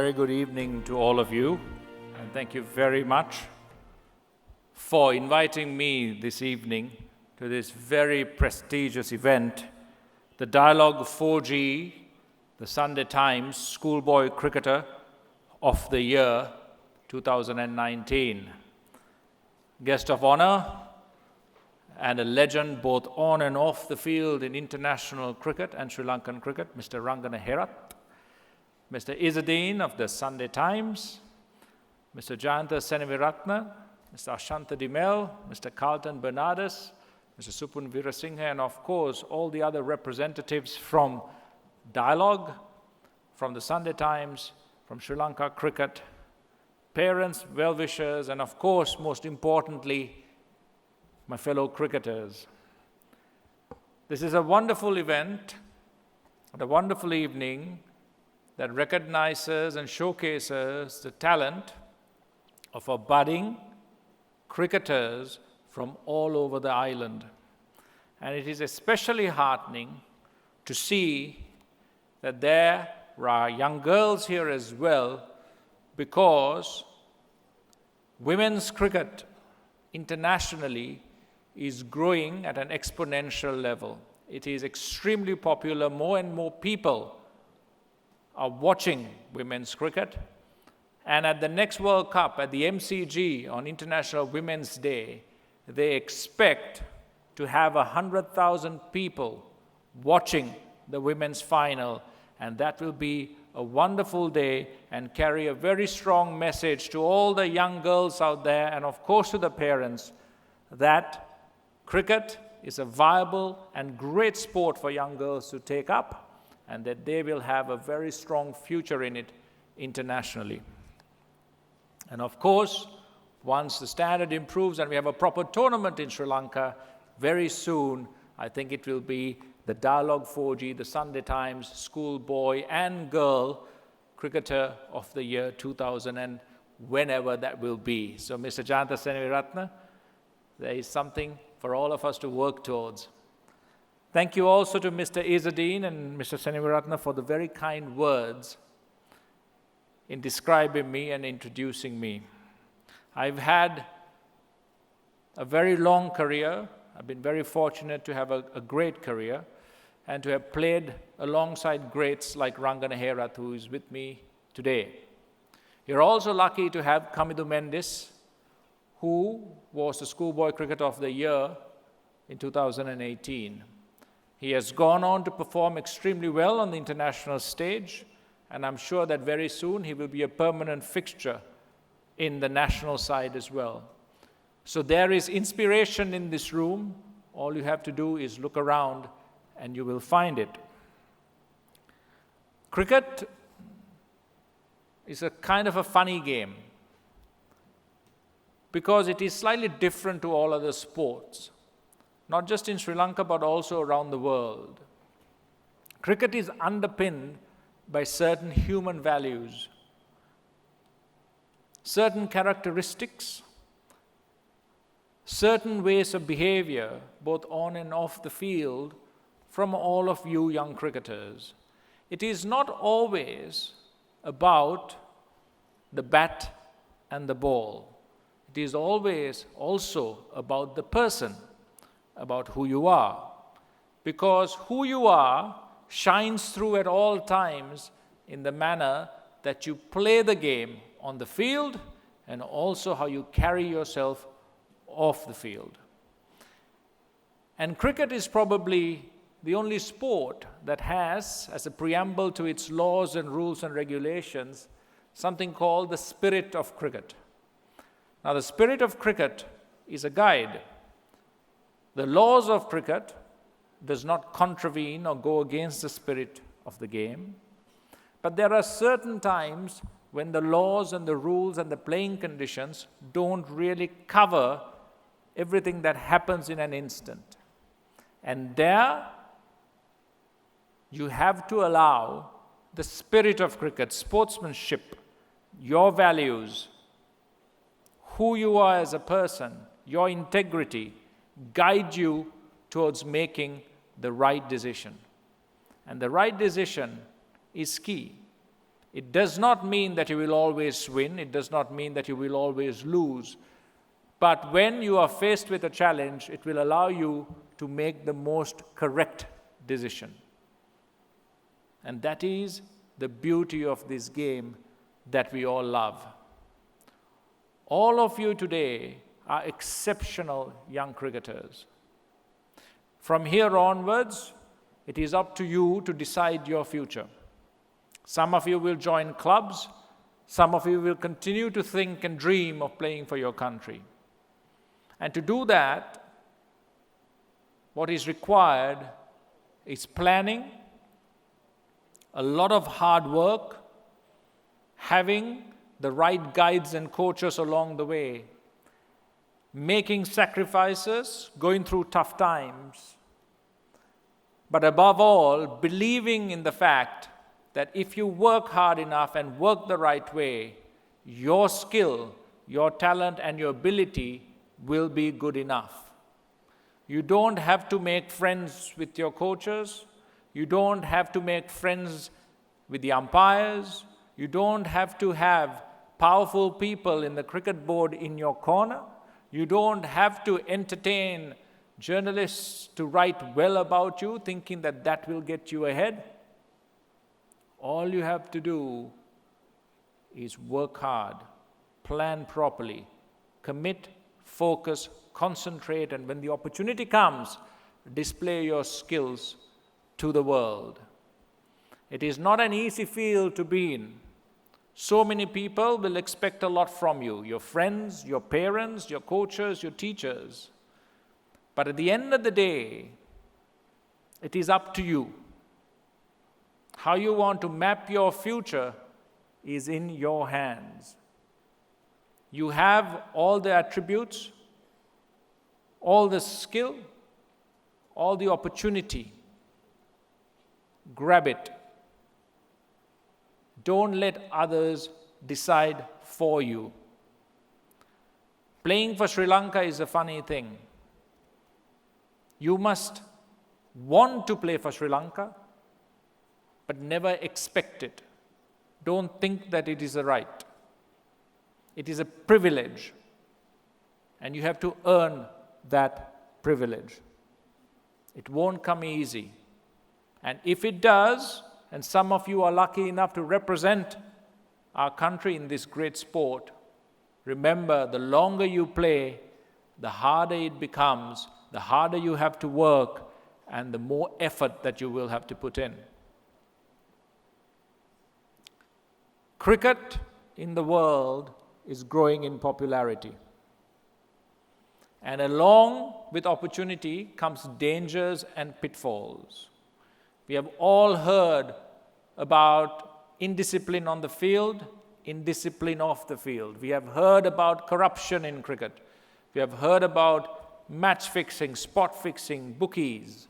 very good evening to all of you, and thank you very much for inviting me this evening to this very prestigious event, the Dialog 4G, the Sunday Times Schoolboy Cricketer of the Year 2019. Guest of honor and a legend both on and off the field in international cricket and Sri Lankan cricket, Mr. Ranganaherath, Mr. Izzuddin of the Sunday Times, Mr. Jayantha Senaviratne, Mr. Ashanta Dimel, Mr. Carlton Bernardes, Mr. Supun Veerasinghe, and of course all the other representatives from Dialog, from the Sunday Times, from Sri Lanka cricket, parents, well-wishers, and of course, most importantly, my fellow cricketers. This is a wonderful event, a wonderful evening that recognizes and showcases the talent of our budding cricketers from all over the island. And it is especially heartening to see that there are young girls here as well, because women's cricket internationally is growing at an exponential level. It is extremely popular. More and more people are watching women's cricket. And at the next World Cup, at the MCG on International Women's Day, they expect to have 100,000 people watching the women's final. And that will be a wonderful day and carry a very strong message to all the young girls out there, and of course to the parents, that cricket is a viable and great sport for young girls to take up, and that they will have a very strong future in it internationally. And of course, once the standard improves and we have a proper tournament in Sri Lanka, very soon, I think it will be the Dialog 4G, the Sunday Times, Schoolboy and Girl Cricketer of the Year 2000, and whenever that will be. So, Mr. Jayantha Senaviratne, there is something for all of us to work towards. Thank you also to Mr. Izzuddin and Mr. Senaviratne for the very kind words in describing me and introducing me. I've had a very long career. I've been very fortunate to have a great career and to have played alongside greats like Ranganaherath, who is with me today. You're also lucky to have Kamidu Mendis, who was the Schoolboy Cricketer of the Year in 2018. He has gone on to perform extremely well on the international stage, and I'm sure that very soon he will be a permanent fixture in the national side as well. So there is inspiration in this room. All you have to do is look around and you will find it. Cricket is a kind of a funny game because it is slightly different to all other sports, not just in Sri Lanka but also around the world. Cricket is underpinned by certain human values, certain characteristics, certain ways of behavior, both on and off the field, from all of you young cricketers. It is not always about the bat and the ball. It is always also about the person, about who you are. Because who you are shines through at all times in the manner that you play the game on the field and also how you carry yourself off the field. And cricket is probably the only sport that has, as a preamble to its laws and rules and regulations, something called the spirit of cricket. Now, the spirit of cricket is a guide. The laws of cricket does not contravene or go against the spirit of the game, but there are certain times when the laws and the rules and the playing conditions don't really cover everything that happens in an instant. And there, you have to allow the spirit of cricket, sportsmanship, your values, who you are as a person, your integrity, guide you towards making the right decision. And the right decision is key. It does not mean that you will always win. It does not mean that you will always lose. But when you are faced with a challenge, it will allow you to make the most correct decision. And that is the beauty of this game that we all love. All of you today are exceptional young cricketers. From here onwards, it is up to you to decide your future. Some of you will join clubs. Some of you will continue to think and dream of playing for your country. And to do that, what is required is planning, a lot of hard work, having the right guides and coaches along the way, making sacrifices, going through tough times, but above all, believing in the fact that if you work hard enough and work the right way, your skill, your talent, and your ability will be good enough. You don't have to make friends with your coaches. You don't have to make friends with the umpires. You don't have to have powerful people in the cricket board in your corner. You don't have to entertain journalists to write well about you, thinking that that will get you ahead. All you have to do is work hard, plan properly, commit, focus, concentrate, and when the opportunity comes, display your skills to the world. It is not an easy field to be in. So many people will expect a lot from you, your friends, your parents, your coaches, your teachers. But at the end of the day, it is up to you. How you want to map your future is in your hands. You have all the attributes, all the skill, all the opportunity. Grab it. Don't let others decide for you. Playing for Sri Lanka is a funny thing. You must want to play for Sri Lanka, but never expect it. Don't think that it is a right. It is a privilege, and you have to earn that privilege. It won't come easy. And if it does, and some of you are lucky enough to represent our country in this great sport, remember, the longer you play, the harder it becomes, the harder you have to work, and the more effort that you will have to put in. Cricket in the world is growing in popularity. And along with opportunity comes dangers and pitfalls. We have all heard about indiscipline on the field, indiscipline off the field. We have heard about corruption in cricket. We have heard about match fixing, spot fixing, bookies.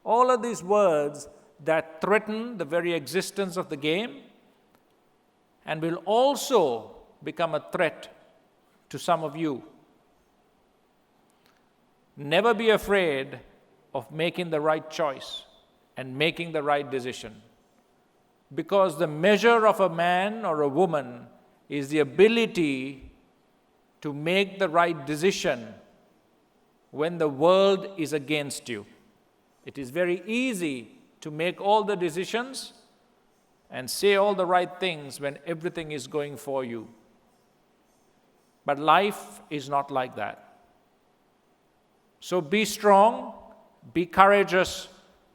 All of these words that threaten the very existence of the game and will also become a threat to some of you. Never be afraid of making the right choice and making the right decision. Because the measure of a man or a woman is the ability to make the right decision when the world is against you. It is very easy to make all the decisions and say all the right things when everything is going for you. But life is not like that. So be strong, be courageous,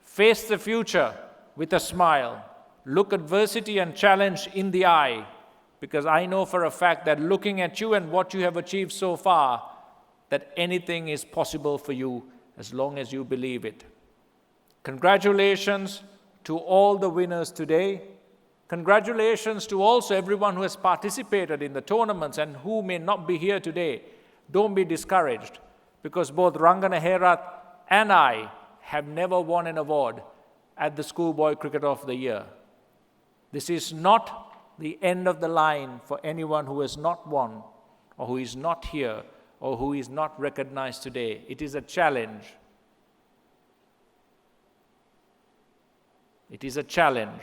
face the future with a smile. Look adversity and challenge in the eye, because I know for a fact that looking at you and what you have achieved so far, that anything is possible for you as long as you believe it. Congratulations to all the winners today. Congratulations to also everyone who has participated in the tournaments and who may not be here today. Don't be discouraged, because both Rangana Herath and I have never won an award at the Schoolboy Cricket of the Year. This is not the end of the line for anyone who has not won, or who is not here, or who is not recognized today. It is a challenge. It is a challenge.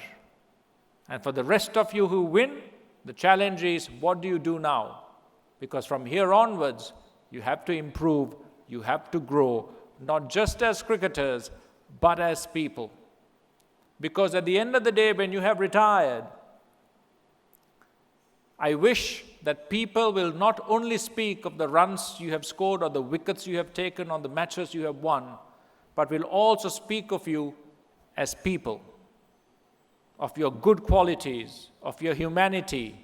And for the rest of you who win, the challenge is, what do you do now? Because from here onwards, you have to improve, you have to grow, not just as cricketers, but as people. Because at the end of the day, when you have retired, I wish that people will not only speak of the runs you have scored or the wickets you have taken or the matches you have won, but will also speak of you as people, of your good qualities, of your humanity,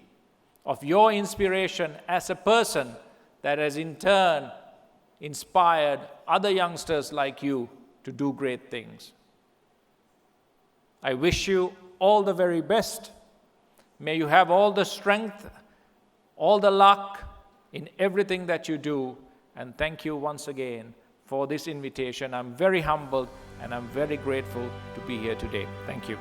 of your inspiration as a person that has in turn inspired other youngsters like you to do great things. I wish you all the very best. May you have all the strength, all the luck in everything that you do. And thank you once again for this invitation. I'm very humbled and I'm very grateful to be here today. Thank you.